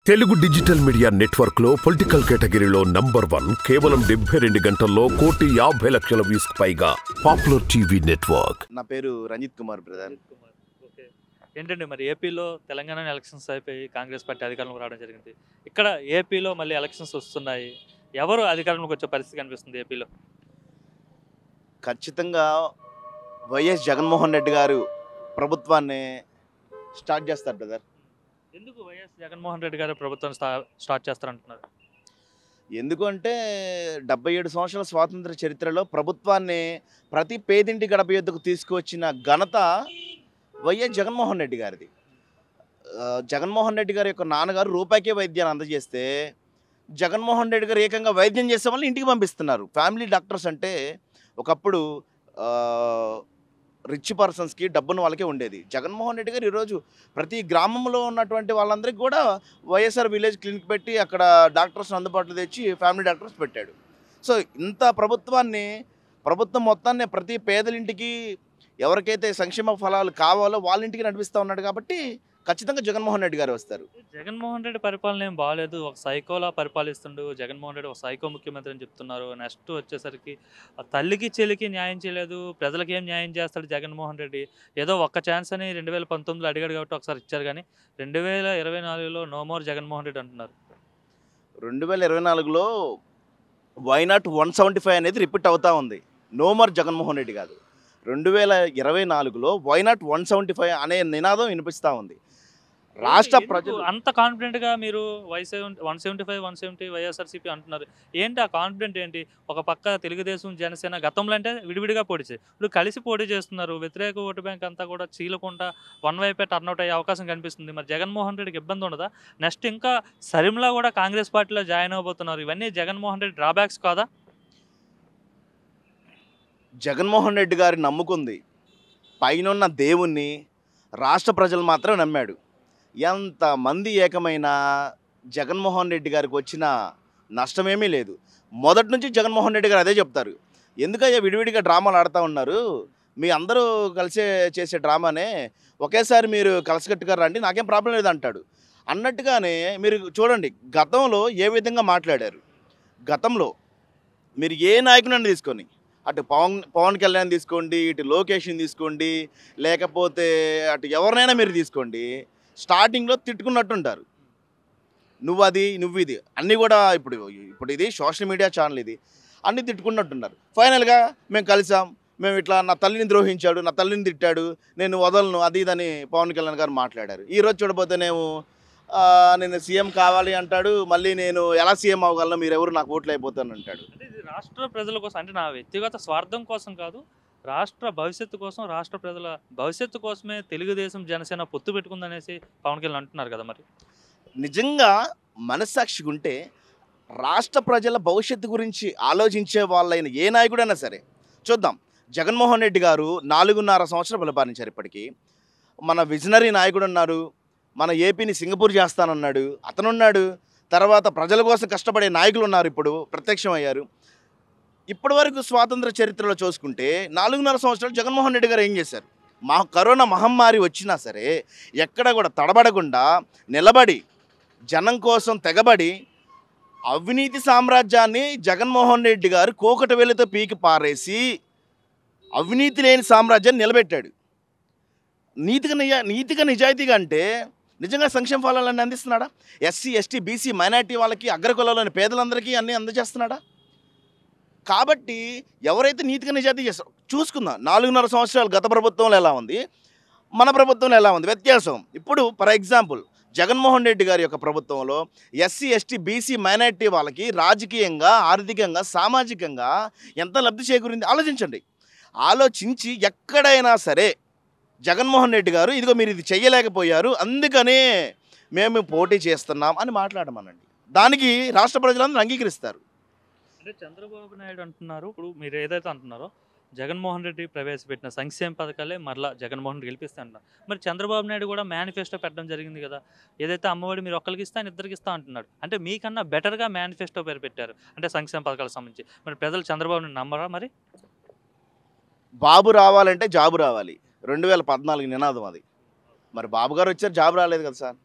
Telugu digital media network లో political కేటగిరీలో number 1 కేవలం 72 గంటల్లో 1,50,00,000 వ్యూస్ పైగా పాపులర్ టీవీ నెట్వర్క్. నా పేరు రంజిత్ కుమార్ బ్రదర్. ఓకే. ఏంటండి మరి ఏపీలో తెలంగాణ ఎలక్షన్స్ అయిపోయి కాంగ్రెస్ పార్టీ అధికారంలోకి రావడం జరిగింది. ఇక్కడ ఏపీలో మళ్ళీ ఎలక్షన్స్ వస్తున్నాయి. ఎవరు అధికారంలోకి వచ్చే పరిస్థితి కనిపిస్తుంది ఏపీలో? ఖచ్చితంగా వైఎస్ జగన్మోహన్ రెడ్డి గారు ప్రభుత్వాన్ని స్టార్ట్ చేస్తారు బ్రదర్. ఎందుకు వైఎస్ జగన్మోహన్ రెడ్డి గారు ప్రభుత్వం స్టార్ట్ చేస్తారంటున్నారు? ఎందుకంటే 77 సంవత్సరాల స్వాతంత్ర చరిత్రలో ప్రభుత్వాన్ని ప్రతి పేదింటి గడప యొద్దకు తీసుకువచ్చిన ఘనత వైఎస్ జగన్మోహన్ రెడ్డి గారిది. జగన్మోహన్ రెడ్డి గారి యొక్క నాన్నగారు రూపాయికే వైద్యాన్ని అందజేస్తే జగన్మోహన్ రెడ్డి గారు ఏకంగా వైద్యం చేసే వాళ్ళని ఇంటికి పంపిస్తున్నారు. ఫ్యామిలీ డాక్టర్స్ అంటే ఒకప్పుడు రిచ్ పర్సన్స్కి డబ్బున్న వాళ్ళకే ఉండేది. జగన్మోహన్ రెడ్డి గారు ఈరోజు ప్రతి గ్రామంలో ఉన్నటువంటి వాళ్ళందరికీ కూడా వైఎస్ఆర్ విలేజ్ క్లినిక్ పెట్టి అక్కడ డాక్టర్స్ అందుబాటులో తెచ్చి ఫ్యామిలీ డాక్టర్స్ పెట్టాడు. సో ఇంత ప్రభుత్వం మొత్తాన్ని ప్రతి పేదలింటికి ఎవరికైతే సంక్షేమ ఫలాలు కావాలో వాళ్ళ ఇంటికి నడిపిస్తూ ఉన్నాడు. కాబట్టి ఖచ్చితంగా జగన్మోహన్ రెడ్డి గారు వస్తారు. జగన్మోహన్ రెడ్డి పరిపాలన ఏం బాగాలేదు, ఒక సైకోలా పరిపాలిస్తుండు. జగన్మోహన్ రెడ్డి ఒక సైకో ముఖ్యమంత్రి అని చెప్తున్నారు. నెక్స్ట్ వచ్చేసరికి తల్లికి చెల్లికి న్యాయం చేయలేదు, ప్రజలకి ఏం న్యాయం చేస్తాడు జగన్మోహన్ రెడ్డి? ఏదో ఒక్క ఛాన్స్ అని 2019లో అడిగాడు కాబట్టి ఒకసారి ఇచ్చారు, కానీ 2024లో నో మోర్ జగన్మోహన్ రెడ్డి అంటున్నారు. 2024లో వైనాట్ 175 అనేది రిపీట్ అవుతూ ఉంది. నో మోర్ జగన్మోహన్ రెడ్డి కాదు, 2024లో వైనాట్ 175 అనే నినాదం వినిపిస్తూ ఉంది. రాష్ట్ర ప్రజలు అంత కాన్ఫిడెంట్గా మీరు 170 వైఎస్ఆర్సీపీ అంటున్నారు. ఏంటి ఆ కాన్ఫిడెంట్ ఏంటి? ఒక పక్క తెలుగుదేశం జనసేన గతంలో అంటే విడివిడిగా పోటీ చేసి ఇప్పుడు కలిసి పోటీ చేస్తున్నారు. వ్యతిరేక ఓటు బ్యాంక్ అంతా కూడా చీలకుండా వన్ వైపే టర్న్అవుట్ అయ్యే అవకాశం కనిపిస్తుంది. మరి జగన్మోహన్ రెడ్డికి ఇబ్బంది ఉండదా? నెక్స్ట్ ఇంకా సరిమ్లా కూడా కాంగ్రెస్ పార్టీలో జాయిన్ అవబోతున్నారు. ఇవన్నీ జగన్మోహన్ రెడ్డి డ్రాబ్యాక్స్ కాదా? జగన్మోహన్ రెడ్డి గారి నమ్ముకుంది పైనున్న దేవుణ్ణి, రాష్ట్ర ప్రజలు మాత్రం నమ్మాడు. ఎంతమంది ఏకమైనా జగన్మోహన్ రెడ్డి గారికి వచ్చిన నష్టమేమీ లేదు. మొదటి నుంచి జగన్మోహన్ రెడ్డి గారు అదే చెప్తారు, ఎందుకయ్యా విడివిడిగా డ్రామాలు ఆడుతూ ఉన్నారు, మీ అందరూ కలిసే చేసే డ్రామానే ఒకేసారి మీరు కలిసికట్టుగా రండి, నాకేం ప్రాబ్లం లేదు అంటాడు. అన్నట్టుగానే మీరు చూడండి గతంలో ఏ విధంగా మాట్లాడారు. గతంలో మీరు ఏ నాయకుడిని తీసుకొని, అటు పవన్ కళ్యాణ్ తీసుకోండి, ఇటు లోకేష్ని తీసుకోండి, లేకపోతే అటు ఎవరినైనా మీరు తీసుకోండి, స్టార్టింగ్లో తిట్టుకున్నట్టుంటారు. నువ్వు ఇది అన్నీ కూడా ఇప్పుడు ఇది సోషల్ మీడియా ఛానల్, ఇది అన్నీ తిట్టుకున్నట్టున్నారు. ఫైనల్గా మేము కలిసాం, మేము ఇట్లా నా తల్లిని ద్రోహించాడు, నా తల్లిని తిట్టాడు, నేను వదలను, అది ఇదని పవన్ కళ్యాణ్ గారు మాట్లాడారు. ఈరోజు చూడబోతేనేమో నేను సీఎం కావాలి అంటాడు, మళ్ళీ నేను ఎలా సీఎం అవ్వగలను, మీరెవరు నాకు ఓట్లు అయిపోతాను అంటాడు. అంటే ఇది రాష్ట్ర ప్రజల కోసం, అంటే నా వ్యక్తిగత స్వార్థం కోసం కాదు, రాష్ట్ర భవిష్యత్తు కోసం, రాష్ట్ర ప్రజల భవిష్యత్తు కోసమే తెలుగుదేశం జనసేన పొత్తు పెట్టుకుందనేసి పవన్ కళ్యాణ్ అంటున్నారు కదా. మరి నిజంగా మనస్సాక్షిగా ఉంటే రాష్ట్ర ప్రజల భవిష్యత్తు గురించి ఆలోచించే వాళ్ళైన ఏ నాయకుడైనా సరే చూద్దాం. జగన్మోహన్ రెడ్డి గారు 4.5 సంవత్సరాలు పరిపాలించారు. ఇప్పటికీ మన విజనరీ నాయకుడు ఉన్నారు, మన ఏపీని సింగపూర్ చేస్తానన్నాడు, అతనున్నాడు. తర్వాత ప్రజల కోసం కష్టపడే నాయకులు ఉన్నారు, ఇప్పుడు ప్రత్యక్షమయ్యారు. ఇప్పటి వరకు స్వాతంత్ర చరిత్రలో చూసుకుంటే 4.5 సంవత్సరాలు జగన్మోహన్ రెడ్డి గారు ఏం చేశారు? కరోనా మహమ్మారి వచ్చినా సరే ఎక్కడ కూడా తడబడకుండా నిలబడి జనం కోసం తెగబడి అవినీతి సామ్రాజ్యాన్ని జగన్మోహన్ రెడ్డి గారు కోకట వేలుతో పీకి పారేసి అవినీతి లేని సామ్రాజ్యాన్ని నిలబెట్టాడు. నీతిగా నిజాయితీగా అంటే నిజంగా సంక్షేమ ఫలాలన్నీ అందిస్తున్నాడా? ఎస్సీ ఎస్టీ బీసీ మైనార్టీ వాళ్ళకి, అగ్రకులంలోని పేదలందరికీ అన్నీ అందజేస్తున్నాడా? కాబట్టి ఎవరైతే నీతిగా నిజాయితీ చేస్తారో చూసుకుందాం. 4.5 సంవత్సరాలు గత ప్రభుత్వంలో ఎలా ఉంది, మన ప్రభుత్వంలో ఎలా ఉంది, వ్యత్యాసం. ఇప్పుడు ఫర్ ఎగ్జాంపుల్ జగన్మోహన్ రెడ్డి గారి యొక్క ప్రభుత్వంలో ఎస్సీ ఎస్టీ బీసీ మైనార్టీ వాళ్ళకి రాజకీయంగా, ఆర్థికంగా, సామాజికంగా ఎంత లబ్ధి చేకూరింది ఆలోచించండి. ఆలోచించి ఎక్కడైనా సరే జగన్మోహన్ రెడ్డి గారు ఇదిగో మీరు ఇది చెయ్యలేకపోయారు, అందుకనే మేము పోటీ చేస్తున్నాం అని మాట్లాడమనండి, దానికి రాష్ట్ర ప్రజలందరూ అంగీకరిస్తారు. అంటే చంద్రబాబు నాయుడు అంటున్నారు, ఇప్పుడు మీరు ఏదైతే అంటున్నారో జగన్మోహన్ రెడ్డి ప్రవేశపెట్టిన సంక్షేమ పథకాలే మరలా జగన్మోహన్ రెడ్డి గెలిపిస్తా అంటున్నారు. మరి చంద్రబాబు నాయుడు కూడా మేనిఫెస్టో పెట్టడం జరిగింది కదా, ఏదైతే అమ్మఒడి మీరు ఒక్కరికి ఇస్తా అని ఇద్దరికి ఇస్తా అంటున్నాడు. అంటే మీకన్నా బెటర్గా మేనిఫెస్టో పేరు పెట్టారు అంటే సంక్షేమ పథకాలకు సంబంధించి. మరి ప్రజలు చంద్రబాబు నాయుడు నమ్మరా? మరి బాబు రావాలంటే జాబు రావాలి, 2014 నినాదం అది. మరి బాబు గారు వచ్చారు, జాబ్ రాలేదు కదా సార్.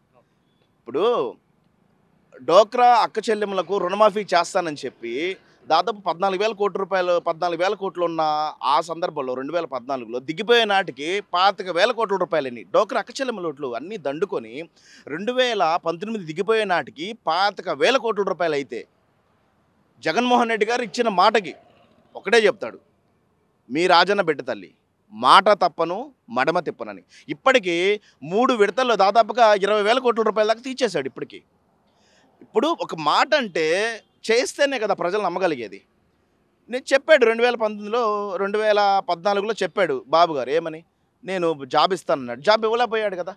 ఇప్పుడు డోక్రా అక్క చెల్లెమ్మలకు రుణమాఫీ చేస్తానని చెప్పి దాదాపు 14,000 కోట్ల రూపాయలు 14,000 కోట్లు ఉన్న ఆ సందర్భంలో 2014లో దిగిపోయే నాటికి 25,000 కోట్ల రూపాయలని డోక్రా అక్క చెల్లెమ్మల ఓట్లు అన్నీ దండుకొని 2019 దిగిపోయే నాటికి 25,000 కోట్ల రూపాయలు అయితే జగన్మోహన్ రెడ్డి గారు ఇచ్చిన మాటకి ఒకటే చెప్తాడు, మీ రాజన్న బిడ్డ తల్లి మాట తప్పను మడమ తిప్పనని. ఇప్పటికీ 3 విడతల్లో దాదాపుగా 20,000 కోట్ల రూపాయల దాకా తీసేశాడు. ఇప్పుడు ఒక మాట అంటే చేస్తేనే కదా ప్రజలు నమ్మగలిగేది. నేను చెప్పాడు 2019లో 2014లో చెప్పాడు బాబు గారు ఏమని, నేను జాబ్ ఇస్తానన్నాడు. జాబ్ ఇవ్వలేకపోయాడు కదా.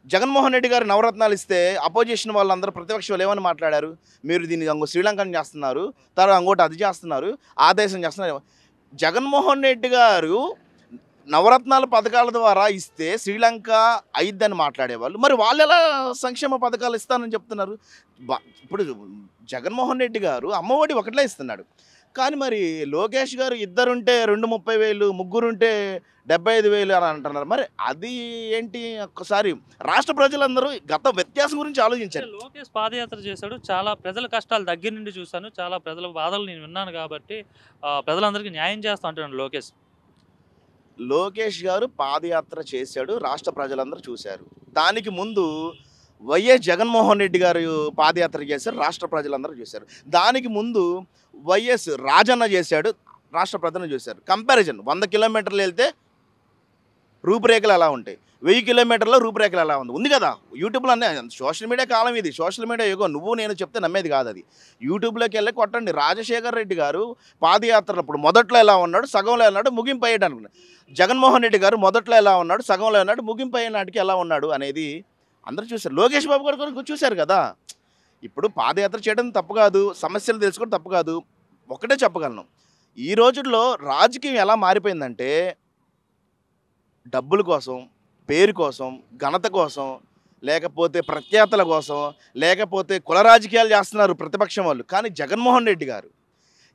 జగన్మోహన్ రెడ్డి గారు నవరత్నాలు ఇస్తే అపోజిషన్ వాళ్ళందరూ ప్రతిపక్ష వాళ్ళు ఏమని మాట్లాడారు, మీరు దీన్ని అంగో శ్రీలంకని చేస్తున్నారు, తర్వాత అంగోటి అది చేస్తున్నారు, ఆ దేశం చేస్తున్నారు. జగన్మోహన్ రెడ్డి గారు నవరత్నాల పథకాల ద్వారా ఇస్తే శ్రీలంక అయిద్దని మాట్లాడేవాళ్ళు, మరి వాళ్ళు ఎలా సంక్షేమ పథకాలు ఇస్తానని చెప్తున్నారు? ఇప్పుడు జగన్మోహన్ రెడ్డి గారు అమ్మఒడి ఒకటిలే ఇస్తున్నాడు, కానీ మరి లోకేష్ గారు ఇద్దరుంటే 2,30,000, ముగ్గురుంటే 75,000 అని అంటున్నారు. మరి అది ఏంటి? ఒక్కసారి రాష్ట్ర ప్రజలందరూ గత వ్యత్యాసం గురించి ఆలోచించారు. లోకేష్ పాదయాత్ర చేశాడు, చాలా ప్రజల కష్టాలు దగ్గర నుండి చూశాను, చాలా ప్రజల బాధలు నేను విన్నాను కాబట్టి ప్రజలందరికీ న్యాయం చేస్తా అంటున్నాను లోకేష్ గారు పాదయాత్ర చేశాడు, రాష్ట్ర ప్రజలందరూ చూశారు. దానికి ముందు వైఎస్ జగన్మోహన్ రెడ్డి గారు పాదయాత్ర చేశారు, రాష్ట్ర ప్రజలందరూ చూశారు. దానికి ముందు వైఎస్ రాజన్న చేశాడు, రాష్ట్ర ప్రజలను చూశారు. కంపారిజన్ 100 కిలోమీటర్లు వెళ్తే రూపురేఖలు ఎలా ఉంటాయి, 1000 కిలోమీటర్ల రూపురేఖలు ఎలా ఉంది కదా. యూట్యూబ్లో అన్నీ సోషల్ మీడియా కాలం ఇది, సోషల్ మీడియా యుగం. నువ్వు నేను చెప్తే నమ్మేది కాదు అది. యూట్యూబ్లోకి వెళ్ళి కొట్టండి. రాజశేఖర్ రెడ్డి గారు పాదయాత్రలప్పుడు మొదట్లో ఎలా ఉన్నాడు, సగంలో ఉన్నాడు, ముగింపు అయ్యేటానికి. జగన్మోహన్ రెడ్డి గారు మొదట్లో ఎలా ఉన్నాడు, సగంలో ఉన్నాడు, ముగింపు అయ్యే నాటికి ఎలా ఉన్నాడు అనేది అందరూ చూశారు. లోకేష్ బాబు గారు కూడా చూశారు కదా. ఇప్పుడు పాదయాత్ర చేయడం తప్పు కాదు, సమస్యలు తెలుసుకోవడం తప్పు కాదు. ఒకటే చెప్పగలను, ఈ రోజుల్లో రాజకీయం ఎలా మారిపోయిందంటే డబ్బుల కోసం, పేరు కోసం, ఘనత కోసం, లేకపోతే ప్రఖ్యాతల కోసం, లేకపోతే కుల రాజకీయాలు చేస్తున్నారు ప్రతిపక్షం వాళ్ళు. కానీ జగన్మోహన్ రెడ్డి గారు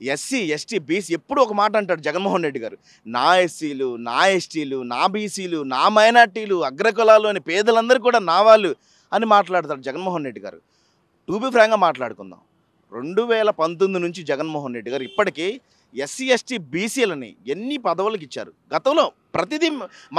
ఎస్సీ, ఎస్టీ, బీసీ ఎప్పుడు ఒక మాట అంటాడు జగన్మోహన్ రెడ్డి గారు, నా ఎస్సీలు, నా ఎస్టీలు, నా బీసీలు, నా మైనార్టీలు, అగ్రకులాల్లోని పేదలందరూ కూడా నా వాళ్ళు అని మాట్లాడతాడు జగన్మోహన్ రెడ్డి గారు. టు బి ఫ్రాంక్గా మాట్లాడుకుందాం, 2019 నుంచి జగన్మోహన్ రెడ్డి గారు ఇప్పటికీ ఎస్సీ, ఎస్టీ, బీసీలని ఎన్ని పదవులకు ఇచ్చారు. గతంలో ప్రతిదీ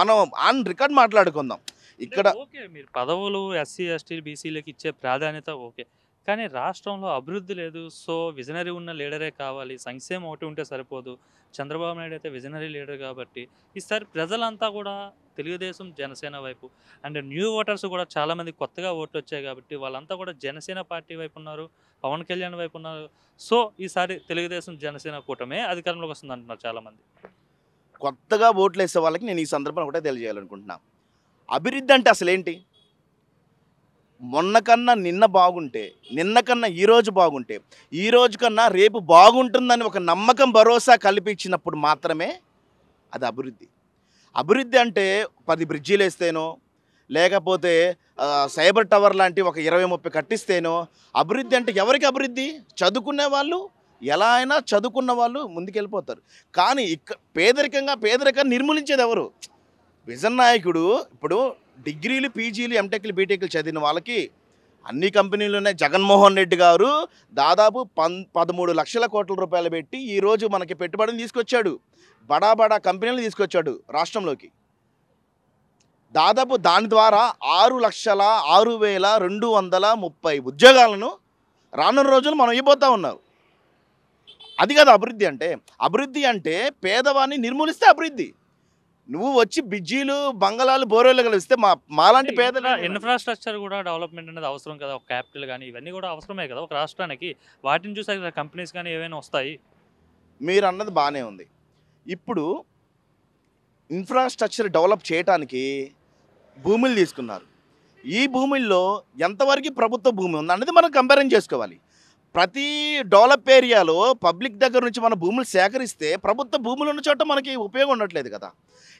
మనం ఆన్ రికార్డ్ మాట్లాడుకుందాం. ఇక్కడ ఓకే, మీరు పదవులు ఎస్సీ, ఎస్టీ, బీసీలకు ఇచ్చే ప్రాధాన్యత ఓకే, కానీ రాష్ట్రంలో అభివృద్ధి లేదు. సో విజనరీ ఉన్న లీడరే కావాలి, సంక్షేమం ఒకటి ఉంటే సరిపోదు. చంద్రబాబు నాయుడు అయితే విజనరీ లీడర్ కాబట్టి ఈసారి ప్రజలంతా కూడా తెలుగుదేశం, జనసేన వైపు, అండ్ న్యూ ఓటర్స్ కూడా చాలామంది కొత్తగా ఓట్లు వచ్చాయి కాబట్టి వాళ్ళంతా కూడా జనసేన పార్టీ వైపు ఉన్నారు, పవన్ కళ్యాణ్ వైపు ఉన్నారు. సో ఈసారి తెలుగుదేశం, జనసేన కూటమే అధికారంలోకి వస్తుంది అంటున్నారు చాలామంది. కొత్తగా ఓట్లు వేసే వాళ్ళకి నేను ఈ సందర్భంలో ఒకటే తెలియజేయాలనుకుంటున్నా, అభివృద్ధి అంటే అసలు ఏంటి? మొన్న కన్నా నిన్న బాగుంటే, నిన్న కన్నా ఈరోజు బాగుంటే, ఈరోజు కన్నా రేపు బాగుంటుందని ఒక నమ్మకం, భరోసా కల్పించినప్పుడు మాత్రమే అది అభివృద్ధి. అభివృద్ధి అంటే 10 బ్రిడ్జీలు వేస్తేనో, లేకపోతే సైబర్ టవర్ లాంటి ఒక 20-30 కట్టిస్తేనో అభివృద్ధి. అంటే ఎవరికి అభివృద్ధి? చదువుకునే వాళ్ళు, ఎలా అయినా చదువుకున్న వాళ్ళు ముందుకెళ్ళిపోతారు. కానీ పేదరికాన్ని నిర్మూలించేది ఎవరు? విజన్ నాయకుడు. ఇప్పుడు డిగ్రీలు, పీజీలు, ఎంటెక్లు, బీటెక్లు చదివిన వాళ్ళకి అన్ని కంపెనీలు ఉన్నాయి. జగన్మోహన్ రెడ్డి గారు దాదాపు 13 లక్షల కోట్ల రూపాయలు పెట్టి ఈరోజు మనకి పెట్టుబడిని తీసుకొచ్చాడు, బడా కంపెనీలు తీసుకొచ్చాడు రాష్ట్రంలోకి. దాదాపు దాని ద్వారా 6,06,230 ఉద్యోగాలను రానున్న రోజులు మనం ఇవ్వబోతా ఉన్నారు. అది కదా అభివృద్ధి అంటే. అభివృద్ధి అంటే పేదవాన్ని నిర్మూలిస్తే అభివృద్ధి. నువ్వు వచ్చి బిజ్జీలు, బంగళాలు, బోరేలు కలిస్తే మాలాంటి పేదల ఇన్ఫ్రాస్ట్రక్చర్ కూడా డెవలప్మెంట్ అనేది అవసరం కదా. ఒక క్యాపిటల్ కానీ ఇవన్నీ కూడా అవసరమే కదా ఒక రాష్ట్రానికి. వాటిని చూసాక కంపెనీస్ కానీ ఏవైనా వస్తాయి. మీరు అన్నది బాగానే ఉంది. ఇప్పుడు ఇన్ఫ్రాస్ట్రక్చర్ డెవలప్ చేయడానికి భూములు తీసుకున్నారు. ఈ భూముల్లో ఎంతవరకు ప్రభుత్వ భూమి ఉంది అనేది మనం కంపేర్ చేసుకోవాలి. ప్రతి డెవలప్ ఏరియాలో పబ్లిక్ దగ్గర నుంచి మన భూములు సేకరిస్తే ప్రభుత్వ భూములు ఉన్న చోట మనకి ఉపయోగం ఉండట్లేదు కదా.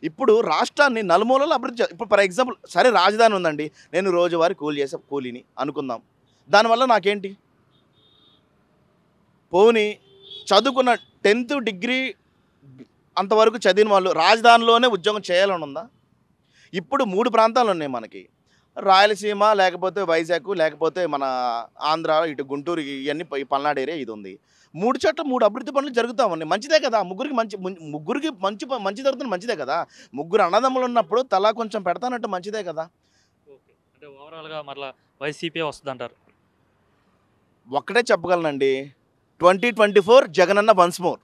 ఇప్పుడు రాష్ట్రాన్ని నలుమూలలో అభివృద్ధి. ఇప్పుడు ఫర్ ఎగ్జాంపుల్ సరే రాజధాని ఉందండి, నేను రోజువారీ కూలీని అనుకుందాం. దానివల్ల నాకేంటి? పోనీ చదువుకున్న 10th డిగ్రీ అంతవరకు చదివిన వాళ్ళు రాజధానిలోనే ఉద్యోగం చేయాలని ఉందా? ఇప్పుడు 3 ప్రాంతాలు ఉన్నాయి మనకి. రాయలసీమ లేకపోతే వైజాగ్ లేకపోతే మన ఆంధ్ర ఇటు గుంటూరు ఇవన్నీ పల్నాడు ఏరియా ఇది ఉంది. 3 చోట్ల 3 అభివృద్ధి పనులు జరుగుతా ఉన్నాయి. మంచిదే కదా! ముగ్గురికి మంచి జరుగుతుంది మంచిదే కదా! ముగ్గురు అన్నదమ్ములు ఉన్నప్పుడు తలా కొంచెం పెడతానంటే మంచిదే కదా! ఓకే. అంటే ఓవరాల్‌గా మరలా వైసీపీ వస్తదంటారు. ఒక్కటే చెప్పగలనండి. 2024 జగనన్న వన్స్ మోర్.